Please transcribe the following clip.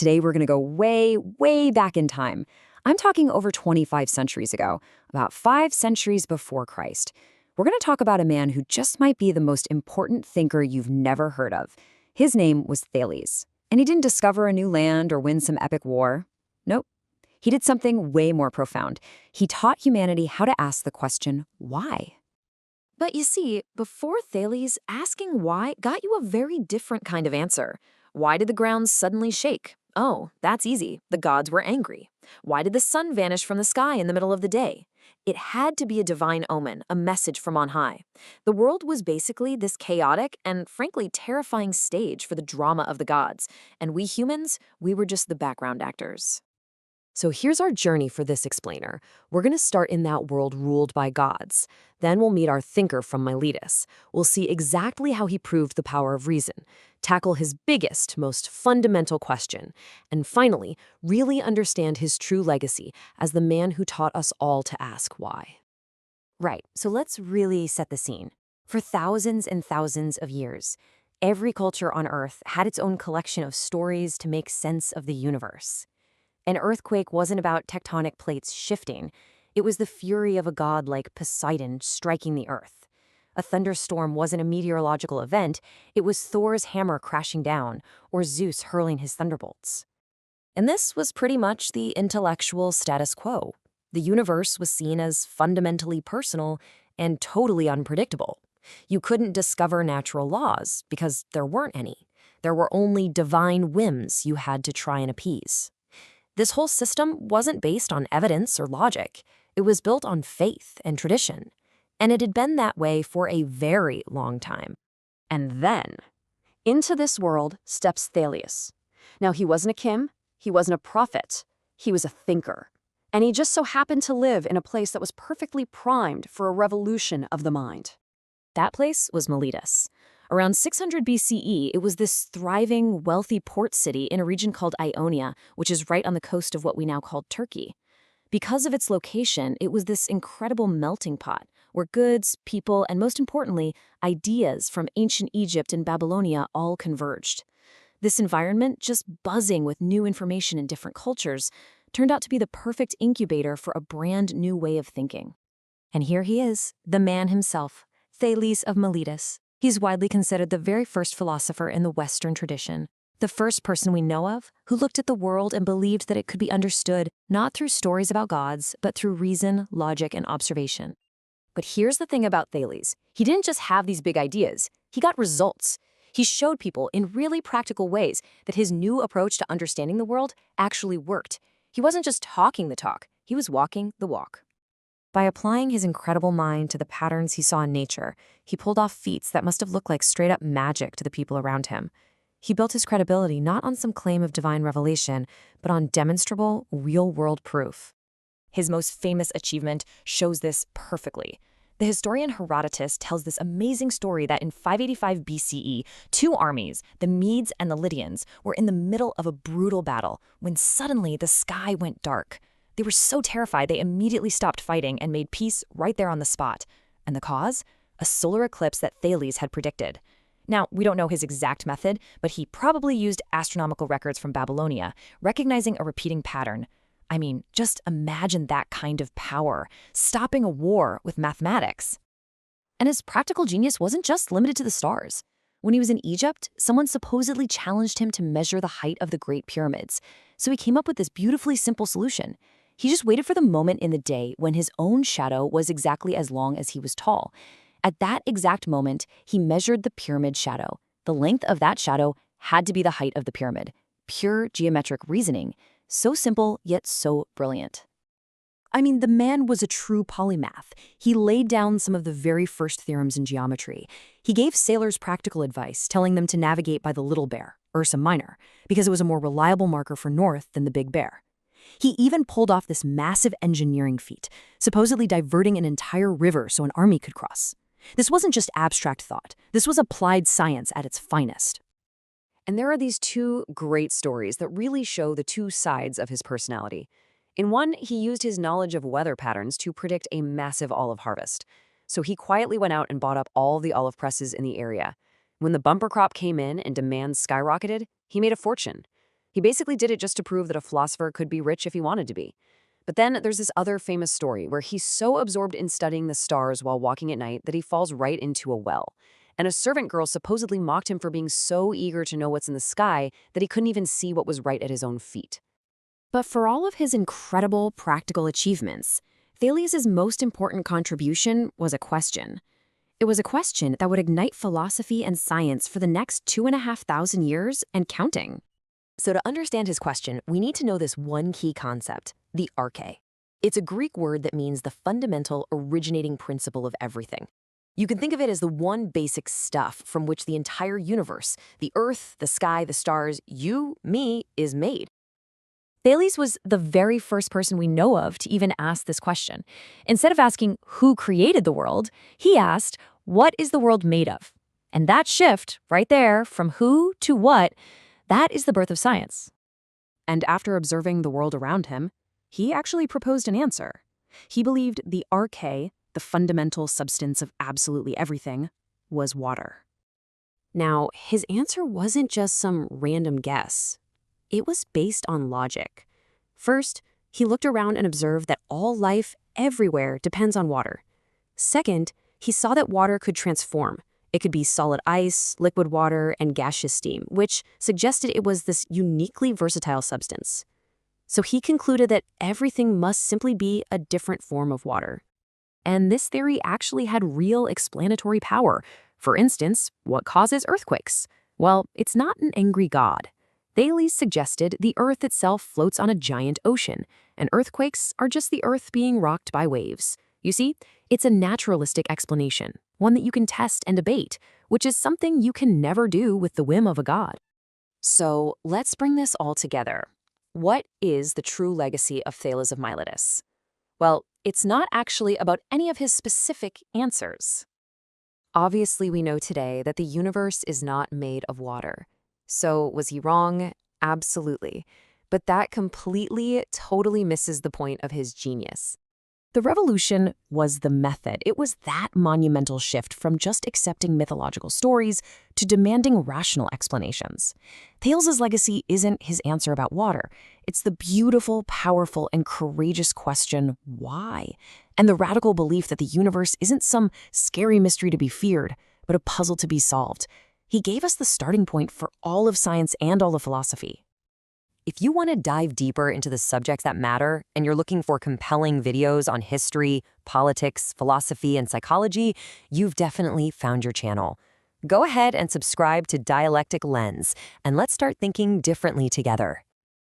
Today we're going to go way, way back in time. I'm talking over 25 centuries ago, about 5 centuries before Christ. We're going to talk about a man who just might be the most important thinker you've never heard of. His name was Thales, and he didn't discover a new land or win some epic war. Nope. He did something way more profound. He taught humanity how to ask the question, why? But you see, before Thales, asking why got you a very different kind of answer. Why did the ground suddenly shake? Oh, that's easy. The gods were angry. Why did the sun vanish from the sky in the middle of the day? It had to be a divine omen, a message from on high. The world was basically this chaotic and, frankly, terrifying stage for the drama of the gods, and we humans, we were just the background actors. So here's our journey for this explainer. We're going to start in that world ruled by gods. Then we'll meet our thinker from Miletus. We'll see exactly how he proved the power of reason, tackle his biggest, most fundamental question, and finally, really understand his true legacy as the man who taught us all to ask why. Right, so let's really set the scene. For thousands and thousands of years, every culture on Earth had its own collection of stories to make sense of the universe. An earthquake wasn't about tectonic plates shifting. It was the fury of a god like Poseidon striking the earth. A thunderstorm wasn't a meteorological event. It was Thor's hammer crashing down, or Zeus hurling his thunderbolts. And this was pretty much the intellectual status quo. The universe was seen as fundamentally personal and totally unpredictable. You couldn't discover natural laws because there weren't any. There were only divine whims you had to try and appease. This whole system wasn't based on evidence or logic. It was built on faith and tradition. And it had been that way for a very long time. And then, into this world steps Thales. Now, he wasn't a king, he wasn't a prophet, he was a thinker. And he just so happened to live in a place that was perfectly primed for a revolution of the mind. That place was Miletus. Around 600 BCE, it was this thriving, wealthy port city in a region called Ionia, which is right on the coast of what we now call Turkey. Because of its location, it was this incredible melting pot where goods, people, and most importantly, ideas from ancient Egypt and Babylonia all converged. This environment, just buzzing with new information in different cultures, turned out to be the perfect incubator for a brand new way of thinking. And here he is, the man himself, Thales of Miletus. He's widely considered the very first philosopher in the Western tradition, the first person we know of who looked at the world and believed that it could be understood not through stories about gods, but through reason, logic, and observation. But here's the thing about Thales. He didn't just have these big ideas. He got results. He showed people in really practical ways that his new approach to understanding the world actually worked. He wasn't just talking the talk, he was walking the walk. By applying his incredible mind to the patterns he saw in nature, he pulled off feats that must have looked like straight-up magic to the people around him. He built his credibility not on some claim of divine revelation, but on demonstrable, real-world proof. His most famous achievement shows this perfectly. The historian Herodotus tells this amazing story that in 585 BCE, two armies, the Medes and the Lydians, were in the middle of a brutal battle when suddenly the sky went dark. They were so terrified they immediately stopped fighting and made peace right there on the spot. And the cause? A solar eclipse that Thales had predicted. Now, we don't know his exact method, but he probably used astronomical records from Babylonia, recognizing a repeating pattern. I mean, just imagine that kind of power, stopping a war with mathematics. And his practical genius wasn't just limited to the stars. When he was in Egypt, someone supposedly challenged him to measure the height of the Great Pyramids. So he came up with this beautifully simple solution. He just waited for the moment in the day when his own shadow was exactly as long as he was tall. At that exact moment, he measured the pyramid shadow. The length of that shadow had to be the height of the pyramid. Pure geometric reasoning. So simple, yet so brilliant. I mean, the man was a true polymath. He laid down some of the very first theorems in geometry. He gave sailors practical advice, telling them to navigate by the Little Bear, Ursa Minor, because it was a more reliable marker for north than the Big Bear. He even pulled off this massive engineering feat, supposedly diverting an entire river so an army could cross. This wasn't just abstract thought. This was applied science at its finest. And there are these two great stories that really show the two sides of his personality. In one, he used his knowledge of weather patterns to predict a massive olive harvest. So he quietly went out and bought up all the olive presses in the area. When the bumper crop came in and demand skyrocketed, he made a fortune. He basically did it just to prove that a philosopher could be rich if he wanted to be. But then there's this other famous story where he's so absorbed in studying the stars while walking at night that he falls right into a well. And a servant girl supposedly mocked him for being so eager to know what's in the sky that he couldn't even see what was right at his own feet. But for all of his incredible practical achievements, Thales' most important contribution was a question. It was a question that would ignite philosophy and science for the next 2,500 years and counting. So to understand his question, we need to know this one key concept, the arche. It's a Greek word that means the fundamental originating principle of everything. You can think of it as the one basic stuff from which the entire universe, the earth, the sky, the stars, you, me, is made. Thales was the very first person we know of to even ask this question. Instead of asking who created the world, he asked, what is the world made of? And that shift, right there, from who to what, that is the birth of science. And after observing the world around him, he actually proposed an answer. He believed the arche, the fundamental substance of absolutely everything, was water. Now, his answer wasn't just some random guess. It was based on logic. First, he looked around and observed that all life everywhere depends on water. Second, he saw that water could transform. It could be solid ice, liquid water, and gaseous steam, which suggested it was this uniquely versatile substance. So he concluded that everything must simply be a different form of water. And this theory actually had real explanatory power. For instance, what causes earthquakes? Well, it's not an angry god. Thales suggested the Earth itself floats on a giant ocean, and earthquakes are just the Earth being rocked by waves. You see, it's a naturalistic explanation, one that you can test and debate, which is something you can never do with the whim of a god. So let's bring this all together. What is the true legacy of Thales of Miletus? Well, it's not actually about any of his specific answers. Obviously, we know today that the universe is not made of water. So was he wrong? Absolutely. But that completely, totally misses the point of his genius. The revolution was the method. It was that monumental shift from just accepting mythological stories to demanding rational explanations. Thales's legacy isn't his answer about water. It's the beautiful, powerful, and courageous question, why? And the radical belief that the universe isn't some scary mystery to be feared, but a puzzle to be solved. He gave us the starting point for all of science and all of philosophy. If you want to dive deeper into the subjects that matter, and you're looking for compelling videos on history, politics, philosophy, and psychology, you've definitely found your channel. Go ahead and subscribe to Dialectic Lens, and let's start thinking differently together.